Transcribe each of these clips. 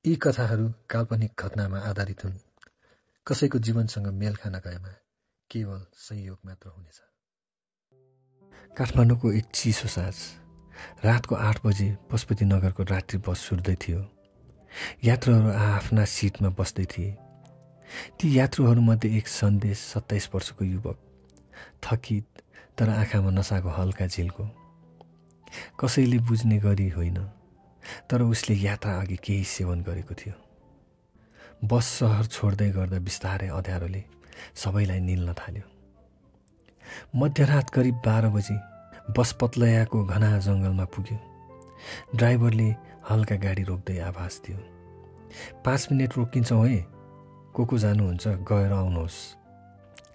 यी कथाहरू काल्पनिक घटनामा आधारित हुन्। कसैको जीवनसँग मेल खान गएमा केवल संयोग मात्र हुनेछ। काठमाडौँको एक चिसो साँझ रातको 8 बजे पशुपतिनगरको रात्रि बस छुट्दै थियो। यात्रुहरू आफ्ना सिटमा बस्दै थिए। ती यात्रुहरूमध्ये एक सन्देश 27 वर्षको युवक, थकित तर आँखामा नसाको हल्का झिल्को। कसैले बुझ्ने गरी होइन, तर उसले यात्रा अघि केही सेवन गरेको थियो। बस सहर छोड्दै गर्दा बिस्तारै अँध्यारोले सबैलाई निल्न थाल्यो। मध्यरात करिब 12 बजी बस पत्लयाको घना जङ्गलमा पुग्यो। ड्राइभरले हल्का गाडी रोक्दै आवाज दियो, 5 मिनट रोकिन्छौँ है, को जानुहुन्छ गएर आउनुहोस्।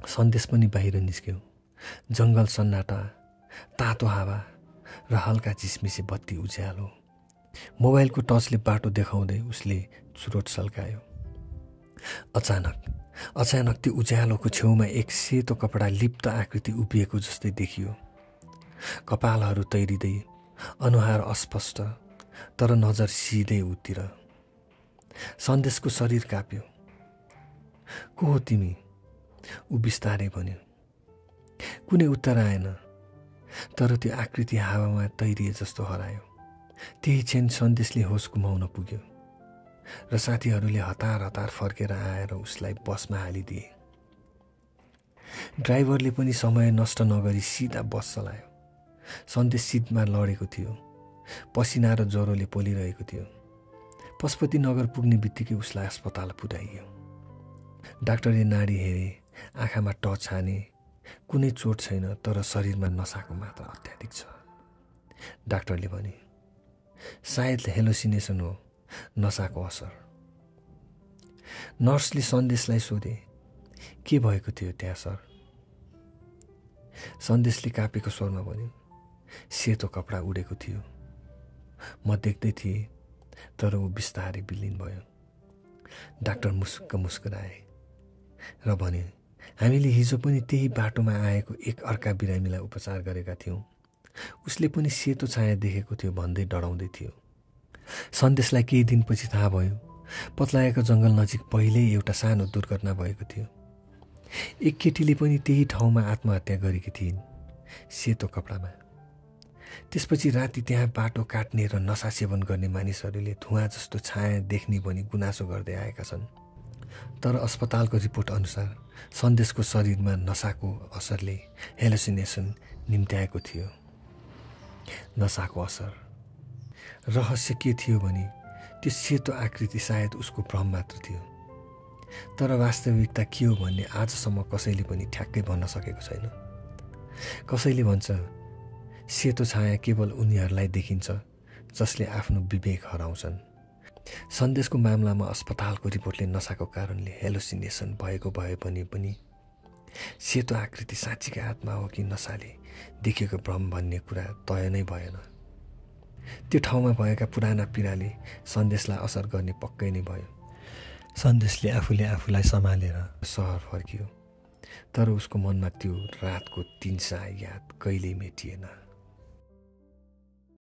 सन्देश पनि बाहिर निस्क्यो। जङ्गल सन्नाटा, तातो हावा र हल्का झिसमिसे बत्ती उज्यालो। मोबाइलको टर्चले बाटो देखाउँदै उसले चुरोट सल्कायो। अचानक त्यो उज्यालोको छेउमा एक सेतो कपडा लिप्त आकृति उभिएको जस्तै देखियो। कपालहरू तैरिँदै, अनुहार अस्पष्ट, तर नजर सिधै उतिर। सन्देशको शरीर काप्यो। को हो तिमी? ऊ बिस्तारै भन्यो। कुनै उत्तर आएन, तर त्यो आकृति हावामा तैरिए जस्तो हरायो। त्यही क्षण सन्देशले होस गुमाउन पुग्यो र साथीहरूले हतार फर्केर आएर उसलाई बसमा हालिदिए। ड्राइभरले पनि समय नष्ट नगरी सिधा बस चलायो। सन्देश सिटमा लडेको थियो। पसिना र ज्वरोले पोलिरहेको थियो। पशुपतिनगर पुग्ने बित्तिकै उसलाई अस्पताल पुर्याइयो। डाक्टरले नाडी हेरे, आँखामा टच हाने। कुनै चोट छैन, तर शरीरमा नसाको मात्रा अत्याधिक छ। डाक्टरले भने, सायद हेलोसिनेसन हो, नसाको असर। नर्सले सन्देशलाई सोधे, के भएको थियो त्यहाँ सर? सन्देशले कापेको स्वरमा भन्यो, सेतो कपडा उडेको थियो। म देख्दै थिएँ, तर ऊ बिस्तारै विलीन भयो। डाक्टर मुस्क मुस्कुराए र भने, हामीले हिजो पनि त्यही बाटोमा आएको एक अर्का बिरामीलाई उपचार गरेका थियौँ। उसले पनि सेतो छाया देखेको थियो भन्दै डराउँदै थियो। सन्देशलाई केही दिनपछि थाहा भयो, पत्लायाको जङ्गल नजिक पहिल्यै एउटा सानो दुर्घटना भएको थियो। एक केटीले पनि त्यही ठाउँमा आत्महत्या गरेकी थिइन्, सेतो कपडामा। त्यसपछि राति त्यहाँ बाटो काट्ने र नसा सेवन गर्ने मानिसहरूले धुवाँ जस्तो छाया देख्ने भनी गुनासो गर्दै आएका छन्। तर अस्पतालको रिपोर्ट अनुसार सन्देशको शरीरमा नसाको असरले हेलोसिनेसन निम्त्याएको थियो। नसाको असर। रहस्य के थियो भने त्यो सेतो आकृति सायद उसको भ्रम मात्र थियो। तर वास्तविकता के हो भन्ने आजसम्म कसैले पनि ठ्याक्कै भन्न सकेको छैन। कसैले भन्छ सेतो छाया केवल उनीहरूलाई देखिन्छ जसले आफ्नो विवेक हराउँछन्। सन्देशको मामलामा अस्पतालको रिपोर्टले नसाको कारणले हेलोसिनेसन भएको भए पनि सेतो आकृति साँच्चीकै आत्मा हो कि नसाले देखेको भ्रम भन्ने कुरा तय नै भएन। त्यो ठाउँमा भएका पुराना पीडाले सन्देशलाई असर गर्ने पक्कै नै भयो। सन्देशले आफूलाई सम्हालेर सहर फर्कियो, तर उसको मनमा त्यो रातको 300 याद कहिल्यै मेटिएन।